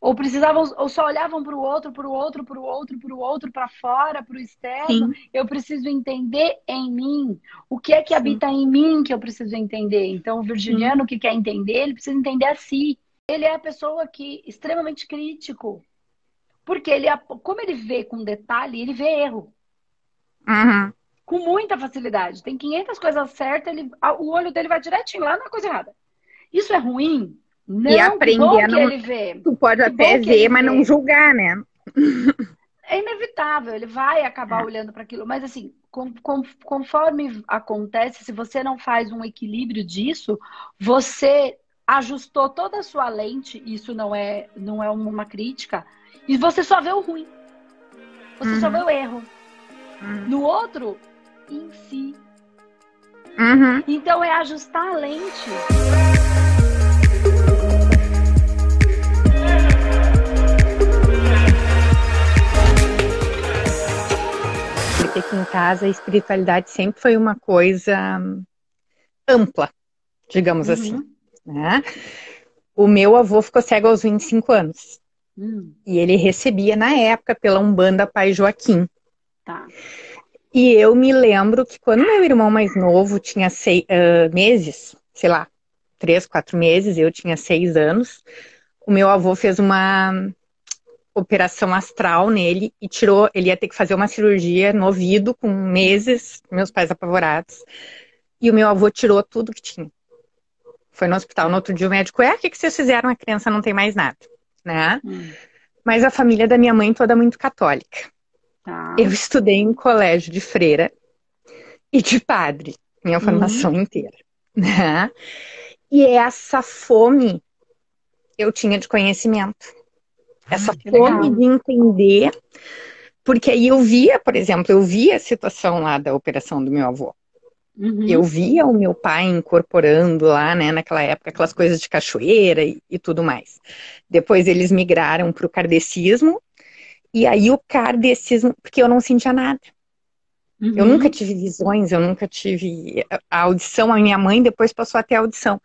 Ou precisavam, ou só olhavam para o outro, para o outro, para o outro, para o outro, para fora, para o externo. Sim, Eu preciso entender em mim o que é que sim, habita em mim que eu preciso entender. Então, o sim. virginiano que quer entender, ele precisa entender a si. Ele é a pessoa que extremamente crítico, porque ele, como ele vê com detalhe, ele vê erro Uhum. com muita facilidade. Tem 500 coisas certas, ele, o olho dele vai direitinho lá na coisa errada. Isso é ruim? E Não, que aprender bom a que não. ele vê. Tu pode Que bom até que ele ver, mas não vê. julgar, né? É inevitável, ele vai acabar É. olhando para aquilo. Mas assim, conforme acontece, se você não faz um equilíbrio disso, você ajustou toda a sua lente, isso não é uma crítica, e você só vê o ruim, você só vê Uhum. o erro. Uhum. No outro, em si. Uhum. Então é ajustar a lente. Porque aqui em casa a espiritualidade sempre foi uma coisa ampla, digamos assim, Uhum. né? O meu avô ficou cego aos 25 anos. Hum, E ele recebia, na época, pela Umbanda Pai Joaquim. tá. E eu me lembro que quando meu irmão mais novo tinha meses, sei lá, 3, 4 meses, eu tinha 6 anos, o meu avô fez uma operação astral nele e tirou, ele ia ter que fazer uma cirurgia no ouvido com meses, meus pais apavorados, e o meu avô tirou tudo que tinha. Foi no hospital, no outro dia o médico, o que vocês fizeram? A criança não tem mais nada, né? Hum, Mas a família da minha mãe toda muito católica. Eu tá. estudei em colégio de freira e de padre, minha formação Uhum. inteira, né? E essa fome eu tinha de conhecimento, essa Que fome legal. de entender, porque aí eu via, por exemplo, eu via a situação lá da operação do meu avô. Eu Uhum. via o meu pai incorporando lá, né, naquela época, aquelas coisas de cachoeira e tudo mais. Depois eles migraram para o kardecismo, e aí o kardecismo, porque eu não sentia nada. Eu nunca Uhum. tive visões, eu nunca tive a audição, a minha mãe depois passou a ter audição.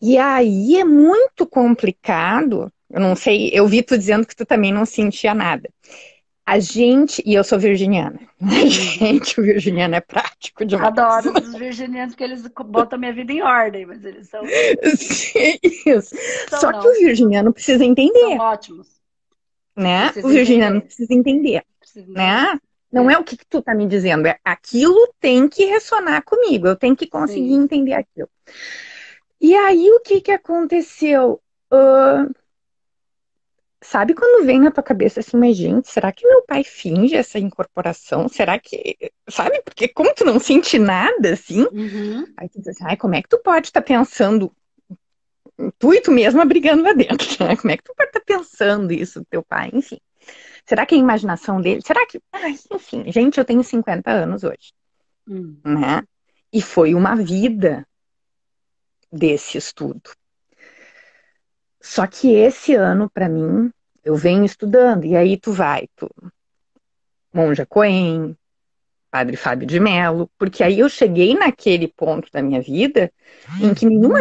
E aí é muito complicado, eu não sei, eu vi tu dizendo que tu também não sentia nada. A gente, e eu sou virginiana, Uhum. o virginiano é prático demais. Adoro os virginianos porque eles botam minha vida em ordem, mas eles Sim, isso. são Só que o não, virginiano precisa são entender, ótimos. né? O Precisa virginiano entender, precisa entender, precisa entender. né? Não É, é o que tu tá me dizendo, é aquilo tem que ressonar comigo, eu tenho que conseguir sim. entender aquilo. E aí o que que aconteceu? Ah, sabe quando vem na tua cabeça assim, mas gente, será que meu pai finge essa incorporação? Será que, sabe? Porque como tu não sente nada assim, Uhum. aí tu diz assim, ai, como é que tu pode estar pensando tu e tu mesma brigando lá dentro, né? Como é que tu pode estar pensando isso do teu pai? Enfim. Será que é a imaginação dele? Será que. Ai, enfim, gente, eu tenho 50 anos hoje, Hum. né? E foi uma vida desse estudo. Só que esse ano, para mim, eu venho estudando, e aí tu vai, tu, Monja Coen, Padre Fábio de Mello, porque aí eu cheguei naquele ponto da minha vida em que nenhuma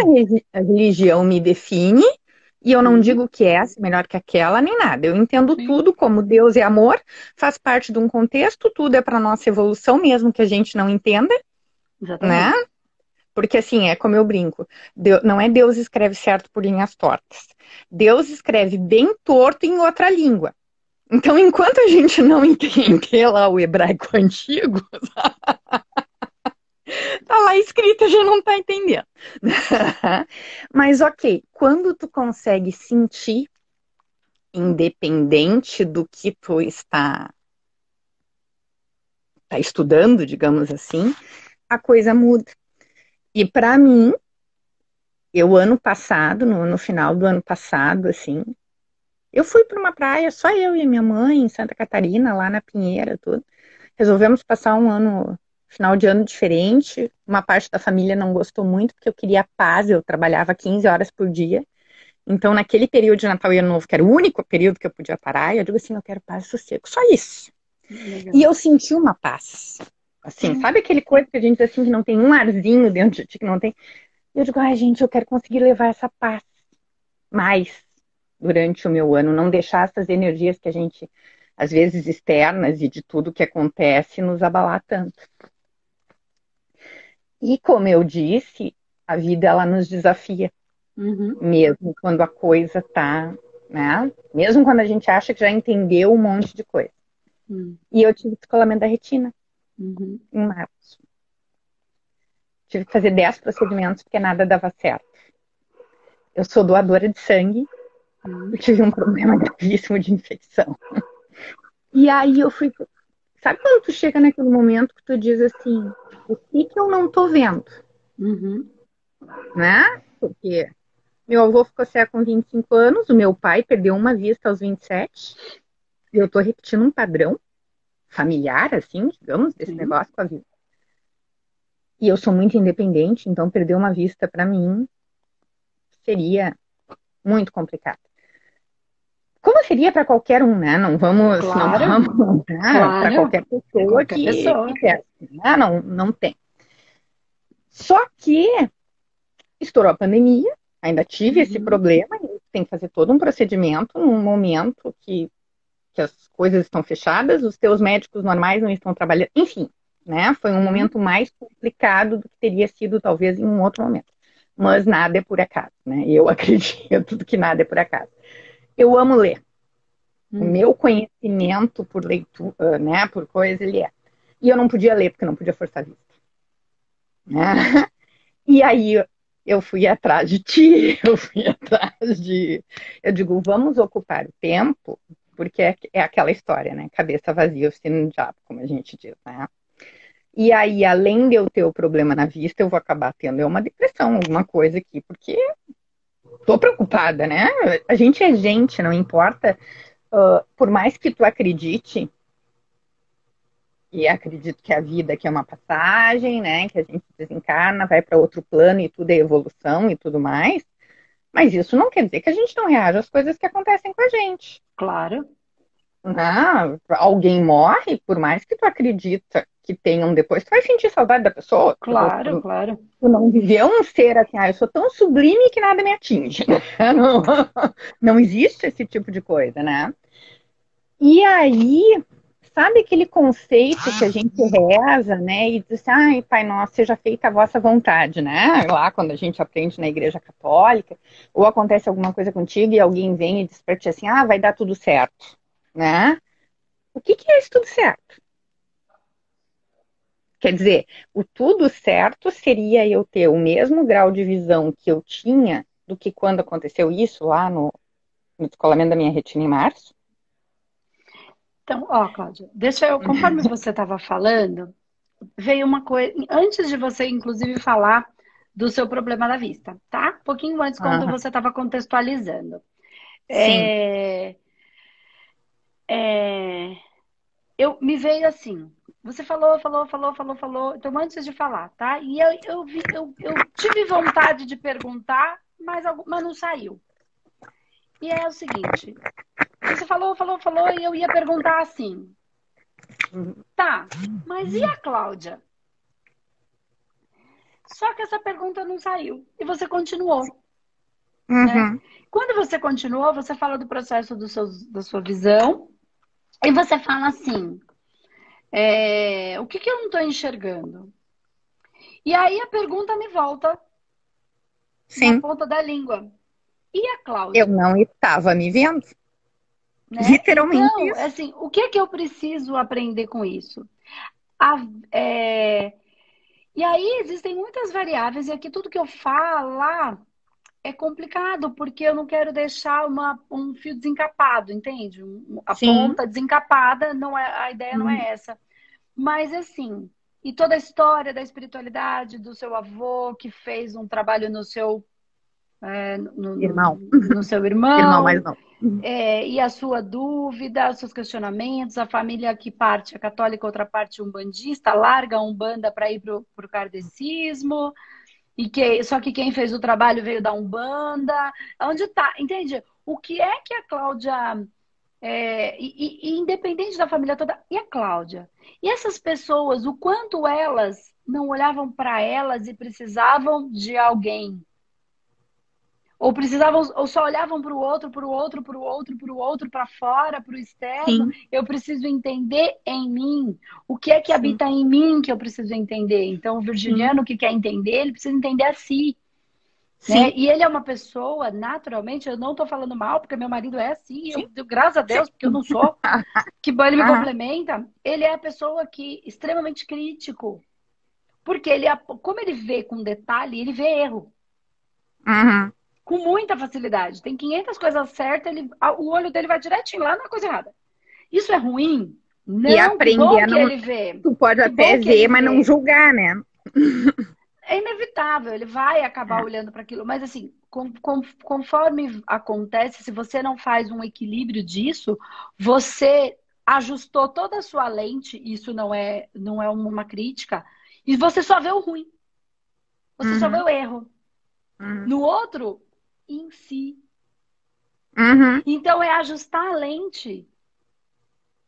religião me define. E eu não Sim, digo que essa é melhor que aquela, nem nada. Eu entendo sim, tudo como Deus é amor, faz parte de um contexto, tudo é para nossa evolução, mesmo que a gente não entenda, né? exatamente. Porque assim, é como eu brinco, Deus, não é Deus escreve certo por linhas tortas. Deus escreve bem torto em outra língua. Então, enquanto a gente não entender lá o hebraico antigo, tá lá escrito, já não tá entendendo. Mas ok, quando tu consegue sentir independente do que tu está estudando, digamos assim, a coisa muda. E para mim, eu ano passado, no final do ano passado, assim, eu fui para uma praia, só eu e minha mãe, em Santa Catarina, lá na Pinheira, tudo. Resolvemos passar um ano, final de ano diferente. Uma parte da família não gostou muito, porque eu queria paz, eu trabalhava 15 horas por dia. Então, naquele período de Natal e Ano Novo, que era o único período que eu podia parar, eu digo assim, eu quero paz e sossego, só isso. E Legal. eu senti uma paz. Assim, Hum. sabe aquele coisa que a gente diz assim, que não tem um arzinho dentro de ti, que não tem. E eu digo, ai, gente, eu quero conseguir levar essa paz mais. durante o meu ano, não deixar essas energias que a gente, às vezes externas e de tudo que acontece, nos abalar tanto. E como eu disse, a vida ela nos desafia, mesmo quando a coisa tá, né? Mesmo quando a gente acha que já entendeu um monte de coisa. E eu tive descolamento da retina em março. Tive que fazer 10 procedimentos porque nada dava certo. Eu sou doadora de sangue, eu tive um problema gravíssimo de infecção. E aí eu fui. Sabe quando tu chega naquele momento que tu diz assim, o que eu não tô vendo? Né? Porque meu avô ficou cego com 25 anos, o meu pai perdeu uma vista aos 27, e eu tô repetindo um padrão familiar, assim, digamos, desse negócio com a vida. E eu sou muito independente, então perder uma vista para mim seria muito complicado. Como seria para qualquer um, né? Não vamos, Claro, não vamos para qualquer pessoa qualquer pessoa. que quer, né? Não tem. Só que estourou a pandemia, ainda tive esse problema, tem que fazer todo um procedimento num momento que as coisas estão fechadas, os teus médicos normais não estão trabalhando, enfim, né? Foi um momento mais complicado do que teria sido talvez em um outro momento. Mas nada é por acaso, né? Eu acredito que nada é por acaso. Eu amo ler. O meu conhecimento por leitura, né, por coisa, ele é. E eu não podia ler porque não podia forçar a vista. Né? E aí eu fui atrás de ti, eu fui atrás de. Eu digo, vamos ocupar o tempo, porque é aquela história, né? Cabeça vazia, oficina do diabo, como a gente diz, né? E aí, além de eu ter o problema na vista, eu vou acabar tendo uma depressão, alguma coisa aqui, porque tô preocupada, né? A gente é gente, não importa. Por mais que tu acredite, e acredito que a vida aqui é uma passagem, né? Que a gente desencarna, vai para outro plano e tudo é evolução e tudo mais. Mas isso não quer dizer que a gente não reaja às coisas que acontecem com a gente. Claro. Né? Alguém morre, por mais que tu acredita que tenham depois, tu vai sentir saudade da pessoa. Claro, claro. Tu não viveu um ser assim, eu sou tão sublime que nada me atinge. Não, não existe esse tipo de coisa, né? E aí, sabe aquele conceito que a gente reza, né? E diz assim, ai, Pai Nosso, seja feita a vossa vontade, né? Lá quando a gente aprende na Igreja Católica, ou acontece alguma coisa contigo e alguém vem e diz pra ti assim, ah, vai dar tudo certo, né? O que é isso tudo certo? Quer dizer, o tudo certo seria eu ter o mesmo grau de visão que eu tinha do que quando aconteceu isso lá no descolamento da minha retina em março? Então, ó, Cláudia, deixa eu, conforme você estava falando, veio uma coisa, antes de você, inclusive, falar do seu problema da vista, tá? Um pouquinho antes, quando você estava contextualizando. Sim. Eu me veio assim. Você falou. Então, antes de falar, tá? E eu tive vontade de perguntar, mas não saiu. E é o seguinte: você falou, e eu ia perguntar assim. Tá, mas e a Cláudia? Só que essa pergunta não saiu. E você continuou. Né? Quando você continuou, você fala do processo da sua visão. E você fala assim: o que eu não estou enxergando? E aí a pergunta me volta na Sim. ponta da língua. E a Cláudia? Eu não estava me vendo. Né? Literalmente Então, isso. assim, o que é que eu preciso aprender com isso? A, é... E aí existem muitas variáveis, e aqui tudo que eu falar é complicado, porque eu não quero deixar um fio desencapado, entende? A Sim. ponta desencapada, não é, a ideia não é essa. Mas assim, e toda a história da espiritualidade do seu avô, que fez um trabalho no seu, Irmão. no seu Irmão mais irmão, novo. e a sua dúvida, os seus questionamentos, a família que parte é católica, outra parte umbandista, larga a umbanda para ir para o kardecismo, só que quem fez o trabalho veio da umbanda. Onde está? Entende? O que é que a Cláudia... e independente da família toda, e a Cláudia? E essas pessoas, o quanto elas não olhavam para elas e precisavam de alguém? Ou precisavam, ou só olhavam para o outro, para o outro, para o outro, para o outro, para fora, para o externo. Sim, Eu preciso entender em mim. O que é que sim, habita em mim que eu preciso entender? Então, o sim, virginiano que quer entender, ele precisa entender a si, né? sim, E ele é uma pessoa, naturalmente, eu não estou falando mal, porque meu marido é assim, sim, graças a sim. Deus, porque eu não sou, que bom, ele me Aham, complementa. Ele é a pessoa que extremamente crítico, porque ele, como ele vê com detalhe, ele vê erro uhum. com muita facilidade. Tem 500 coisas certas, o olho dele vai direitinho lá na coisa errada. Isso é ruim? E Não, que aprender bom a que não. ele vê. Tu pode Que bom até que ele ver, mas não vê. julgar, né? É inevitável, ele vai acabar É. olhando para aquilo. Mas assim, conforme acontece, se você não faz um equilíbrio disso, você ajustou toda a sua lente, isso não é uma crítica, e você só vê o ruim, você só vê Uhum, o erro. uhum, No outro, em si. uhum, Então é ajustar a lente.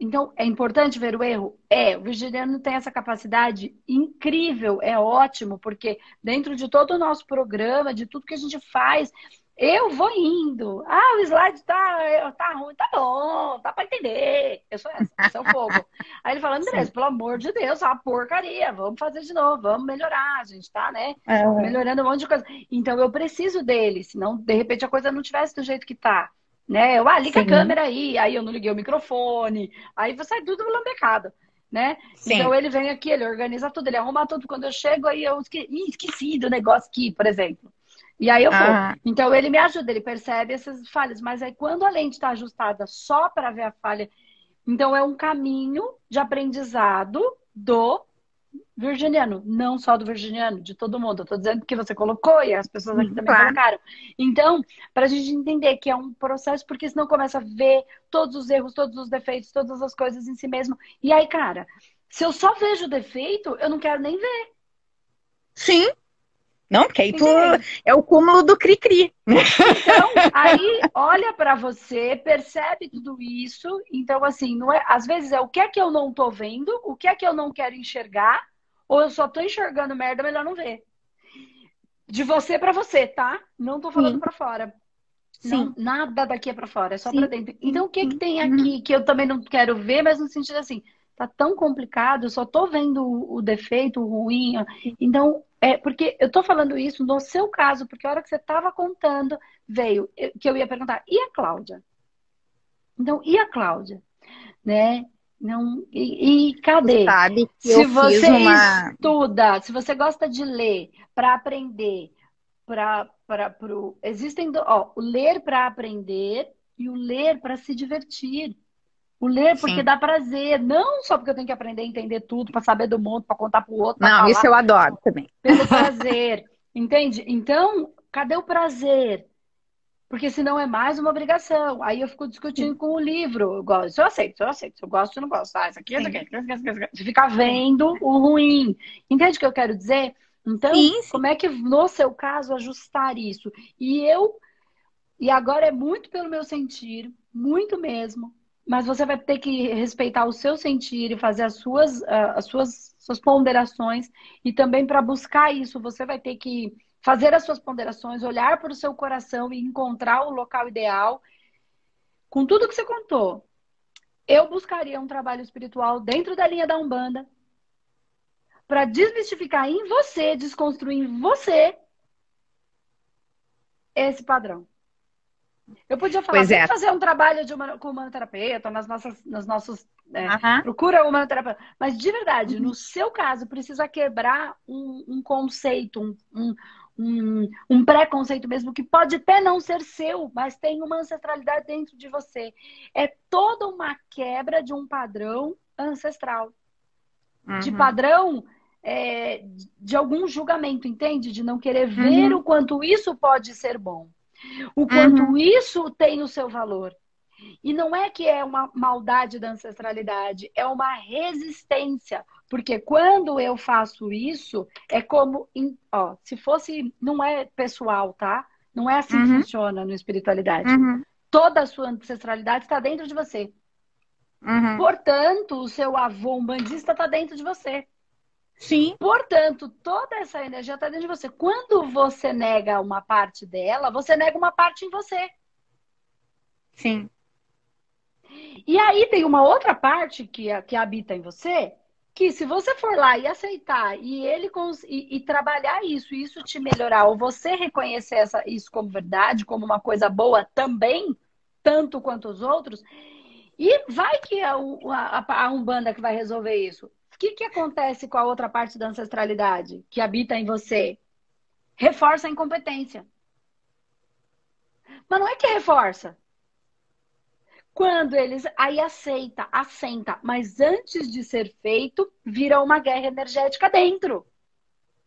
Então, é importante ver o erro? É, o virginiano tem essa capacidade incrível, é ótimo, porque dentro de todo o nosso programa, de tudo que a gente faz, eu vou indo. Ah, o slide tá ruim, tá bom, tá para entender. Eu sou essa, esse é o fogo. Aí ele fala, Andrés, sim. pelo amor de Deus, é uma porcaria, vamos fazer de novo, vamos melhorar, a gente tá, né, Uhum, melhorando um monte de coisa. Então, eu preciso dele, senão, de repente, a coisa não tivesse do jeito que tá. Né? Liga a sim, câmera aí eu não liguei o microfone, aí vai sair tudo lambecado, né? Então sim. ele vem aqui, ele organiza tudo, ele arruma tudo. Quando eu chego, aí eu esqueci do negócio aqui, por exemplo. E aí eu vou. Aham, Então ele me ajuda, ele percebe essas falhas. Mas aí quando a lente está ajustada só para ver a falha, então é um caminho de aprendizado do virginiano, não só do virginiano, de todo mundo. Eu tô dizendo que você colocou e as pessoas aqui sim, também claro. colocaram. Então, para a gente entender que é um processo, porque senão começa a ver todos os erros, todos os defeitos, todas as coisas em si mesmo. E aí, cara, se eu só vejo defeito, eu não quero nem ver. Sim, não, porque aí tu Entende? é o cúmulo do cri-cri. Então, aí olha para você, percebe tudo isso. Então, assim, não é, às vezes é o que é que eu não tô vendo, o que é que eu não quero enxergar, ou eu só tô enxergando merda, melhor não ver. De você para você, tá? Não tô falando Sim, para fora. Não, sim, nada daqui é para fora, é só para sim, dentro. sim, Então, o que que sim. tem Uhum. aqui que eu também não quero ver, mas no sentido assim, tá tão complicado, eu só tô vendo o defeito, o ruim. Ó. Então, é porque eu tô falando isso no seu caso, porque a hora que você tava contando, veio que eu ia perguntar, e a Cláudia? Então, e a Cláudia, né? Não, e Tu cadê? sabe que eu Se fiz você uma. estuda, se você gosta de ler para aprender, existem o ler para aprender e o ler para se divertir. O ler porque Sim. dá prazer, não só porque eu tenho que aprender a entender tudo, para saber do mundo, para contar para o outro, para Não, isso falar, eu adoro também. pelo prazer, entende? Então, cadê o prazer? Porque senão é mais uma obrigação. Aí eu fico discutindo Sim, com o livro. Eu gosto, eu aceito, eu aceito. Se eu gosto, eu não gosto. Ah, isso aqui, isso aqui, sim, isso aqui, isso aqui. Você fica sim. vendo o ruim. Entende o que eu quero dizer? Então, Sim, como sim. é que, no seu caso, ajustar isso? E agora é muito pelo meu sentir, muito mesmo. Mas você vai ter que respeitar o seu sentir e fazer as suas ponderações. E também para buscar isso, você vai ter que fazer as suas ponderações, olhar para o seu coração e encontrar o local ideal. Com tudo que você contou, eu buscaria um trabalho espiritual dentro da linha da Umbanda para desmistificar em você, desconstruir em você esse padrão. Eu podia falar, Pois vem é. fazer um trabalho com humanoterapeuta, nos nossos. Aham. Procura humanoterapeuta. Mas, de verdade, no Uhum. seu caso, precisa quebrar um conceito, um preconceito mesmo, que pode até não ser seu, mas tem uma ancestralidade dentro de você. É toda uma quebra de um padrão ancestral. De Uhum. padrão de algum julgamento, entende? De não querer ver o Uhum. quanto isso pode ser bom. O quanto Uhum. isso tem o seu valor. E não é que é uma maldade da ancestralidade, é uma resistência. Porque quando eu faço isso, é como, ó, se fosse, não é pessoal, tá? Não é assim que Uhum. funciona no espiritualidade. Uhum. Toda a sua ancestralidade está dentro de você. Uhum. Portanto, o seu avô umbandista está dentro de você. Sim, Portanto, toda essa energia está dentro de você. Quando você nega uma parte dela, você nega uma parte em você. sim. E aí tem uma outra parte que habita em você, que se você for lá e aceitar e trabalhar isso, e isso te melhorar, ou você reconhecer isso como verdade, como uma coisa boa também, tanto quanto os outros, e vai que a Umbanda que vai resolver isso. O que acontece com a outra parte da ancestralidade que habita em você? Reforça a incompetência. Mas não é que reforça. Quando eles aí assenta, mas antes de ser feito, vira uma guerra energética dentro.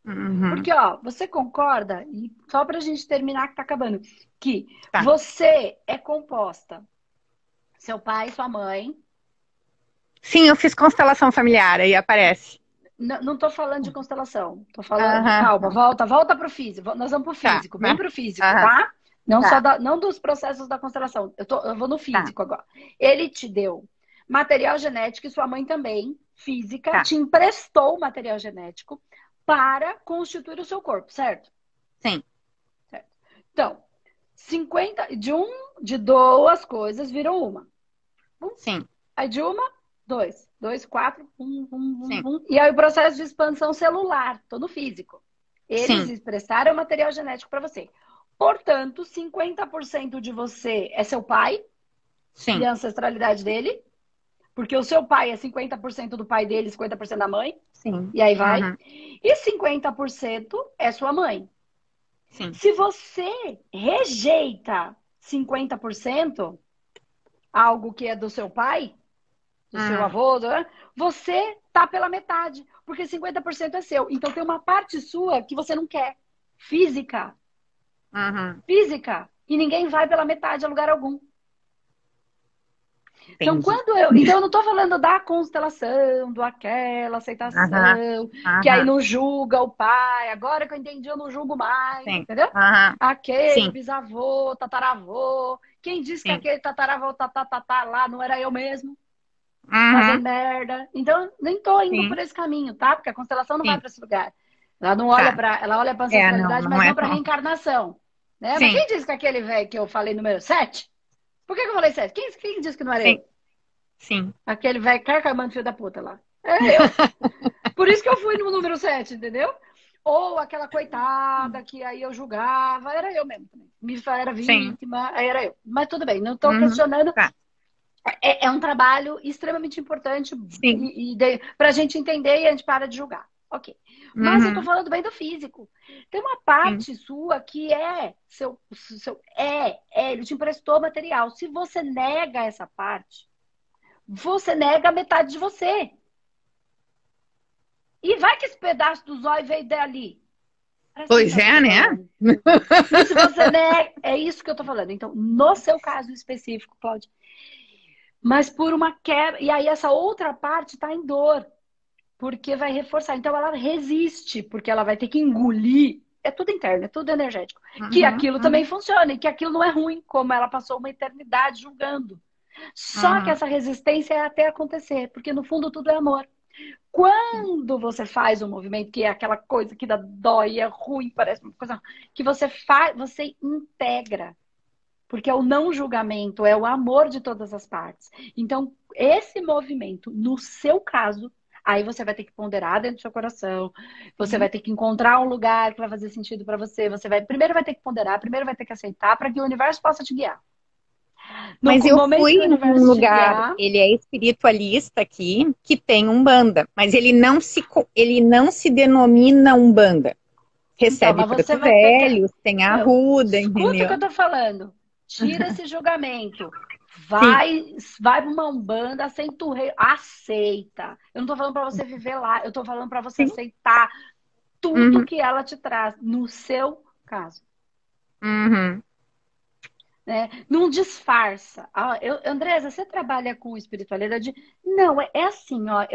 Uhum. Porque, ó, você concorda, e só pra gente terminar que tá acabando, que Tá. você é composta, seu pai, sua mãe. Sim, eu fiz constelação familiar, aí aparece. Não tô falando de constelação, tô falando. Aham, Calma, volta pro físico. Nós vamos pro tá. físico, bem pro físico, Aham, tá? Não só tá, não dos processos da constelação. Eu vou no tá, físico agora. Ele te deu material genético e sua mãe também, física, tá. te emprestou material genético para constituir o seu corpo, certo? Sim, Certo. Então, 50 de duas coisas viram uma. sim, Aí de uma, dois. Dois, quatro, sim, E aí o processo de expansão celular, tô no físico. Eles sim, expressaram o material genético para você. Portanto, 50% de você é seu pai e sim, a ancestralidade dele, porque o seu pai é 50% do pai dele, 50% da mãe, sim. e aí vai. Uhum, E 50% é sua mãe. sim. Se você rejeita 50%, algo que é do seu pai, do seu Uhum, avô, você tá pela metade, porque 50% é seu. Então tem uma parte sua que você não quer. Física. uhum. Física. E ninguém vai pela metade a lugar algum. Então, Entendi. Então, eu não estou falando da constelação, do aquela Aham, aceitação, que aí aham, não julga o pai. Agora que eu entendi, eu não julgo mais, sim. entendeu? Aham, Aquele sim, bisavô, tataravô. Quem disse que sim. aquele tataravô, tatatá lá não era eu mesmo? Fazendo Uhum, merda. Então, nem tô indo por sim, esse caminho, tá? Porque a constelação não vai sim. para esse lugar. Tá. Ela olha para Não, ancestralidade, não mas é não para tão. reencarnação, né? Mas Sim, quem disse que aquele velho que eu falei número 7? Por que eu falei 7? Quem disse que não era sim, eu? sim. Aquele velho carcamando filho da puta lá. É eu. Por isso que eu fui no número 7, entendeu? Ou aquela coitada que aí eu julgava, era eu mesmo também. Me era Sim. vítima, aí era eu. Mas tudo bem, não estou Uhum, questionando. tá. É um trabalho extremamente importante Sim. para a gente entender e a gente para de julgar. Ok. Mas eu estou Uhum, falando bem do físico. Tem uma sim. parte sua que é ele te emprestou material. Se você nega essa parte, você nega a metade de você. E vai que esse pedaço do zóio veio dali. Presta Pois atenção no que eu é, tô né? falando. E se você nega, é isso que eu tô falando. Então, no seu caso específico, Cláudia, mas por uma quebra. E aí essa outra parte está em dor, porque vai reforçar. Então ela resiste, porque ela vai ter que engolir. É tudo interno, é tudo energético. Que Uhum, aquilo também uhum, funciona e que aquilo não é ruim, como ela passou uma eternidade julgando. Só que uhum. essa resistência é até acontecer, porque no fundo tudo é amor. Sim, Quando você faz um movimento, que é aquela coisa que dá dói, é ruim, parece uma coisa que você faz, você integra. Porque é o não julgamento, é o amor de todas as partes. Então, esse movimento, no seu caso, aí você vai ter que ponderar dentro do seu coração, você sim. vai ter que encontrar um lugar que vai fazer sentido para você, primeiro vai ter que ponderar, primeiro vai ter que aceitar para que o universo possa te guiar. No Mas eu momento que o fui num universo te lugar, guiar, ele é espiritualista aqui, que tem Umbanda, mas ele não se denomina Umbanda. então, Recebe mas você preto vai ter que. velho, tem Meu, arruda, escuta o que eu entendeu? tô falando. Tira esse julgamento. Sim, Vai pra uma Umbanda, aceita o rei. Aceita. Eu não tô falando pra você viver lá. Eu tô falando pra você sim. aceitar tudo Uhum, que ela te traz, no seu caso. uhum. Né? Não disfarça. Andresa, você trabalha com espiritualidade? Não, é assim, ó.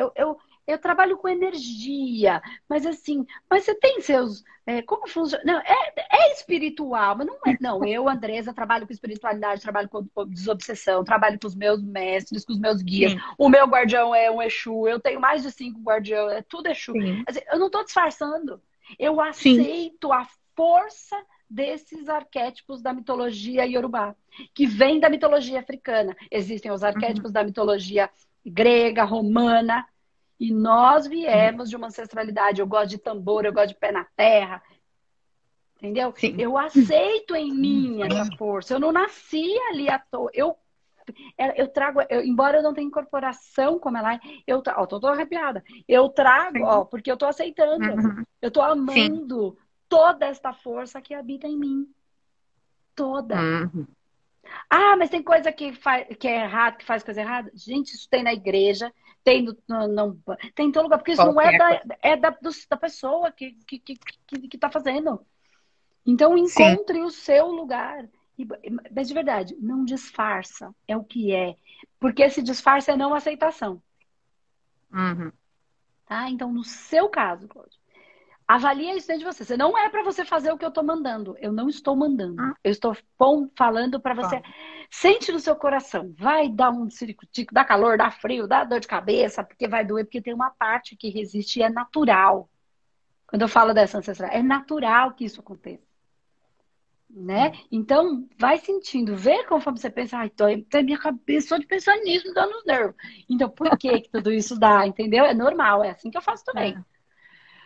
eu trabalho com energia, mas assim, mas você tem seus. Como funciona? Não, é espiritual, mas não é. Não, eu, Andresa, trabalho com espiritualidade, trabalho com desobsessão, trabalho com os meus mestres, com os meus guias. Sim, O meu guardião é um Exu, eu tenho mais de 5 guardiões, é tudo Exu. sim, Assim, eu não estou disfarçando. Eu sim. aceito a força desses arquétipos da mitologia iorubá, que vem da mitologia africana. Existem os Uhum, arquétipos da mitologia grega, romana, e nós uhum, viemos de uma ancestralidade. Eu gosto de tambor, eu gosto de pé na terra, entendeu? sim. Eu aceito em mim essa força. Eu não nasci ali à toa. Eu trago, embora eu não tenha incorporação como ela é, tô arrepiada. Eu trago, Sim. porque eu tô aceitando. Uhum, Eu tô sim. amando toda esta força que habita em mim. Toda. Uhum, Ah, mas tem coisa que é errado, que faz coisa errada? Gente, isso tem na igreja, tem tem em todo lugar, porque isso não é qualquer coisa. da pessoa que tá fazendo. Então, Sim. encontre o seu lugar. Mas de verdade, não disfarça, é o que é. Porque esse disfarce é não aceitação, Uhum. tá? Então, no seu caso, Cláudio, avalia isso dentro de você. Você não é para você fazer o que eu estou mandando. Eu não estou mandando. Ah, Eu estou falando para você. bom. Sente no seu coração. Vai dar um ciricutico, dá calor, dá frio, dá dor de cabeça, porque vai doer, porque tem uma parte que resiste e é natural. Quando eu falo dessa ancestral, é natural que isso aconteça. Né? Sim. Então, vai sentindo, vê conforme você pensa, ai, tô minha cabeça só de pensar nisso, me dá nos nervos. Então, por que que tudo isso dá, entendeu? É normal, é assim que eu faço também. É,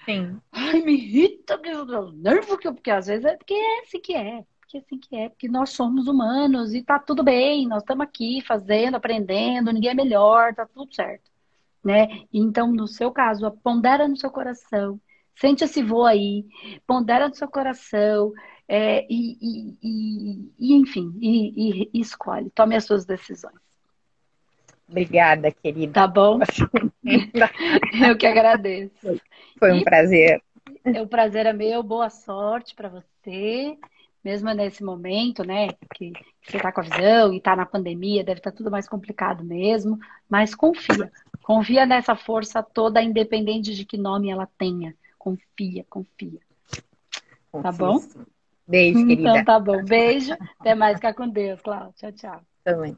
sim. Ai, me irrita, que eu dou nervo, porque às vezes é porque é assim que é. Porque é assim que é, porque nós somos humanos e tá tudo bem, nós estamos aqui fazendo, aprendendo, ninguém é melhor, tá tudo certo, né? Então, no seu caso, pondera no seu coração, sente esse voo aí, pondera no seu coração, enfim, e escolhe, tome as suas decisões, Obrigada, querida. tá bom? Poxa, ainda Eu que agradeço. foi um E prazer. o prazer é meu, boa sorte para você, mesmo nesse momento, né, que você está com a visão e está na pandemia, deve estar tudo mais complicado mesmo, mas confia, confia nessa força toda, independente de que nome ela tenha, confia, confia, tá Confio bom? sim. Beijo, Então querida. tá bom, beijo, até mais, fica com Deus, Cláudia, tchau, tchau. Também.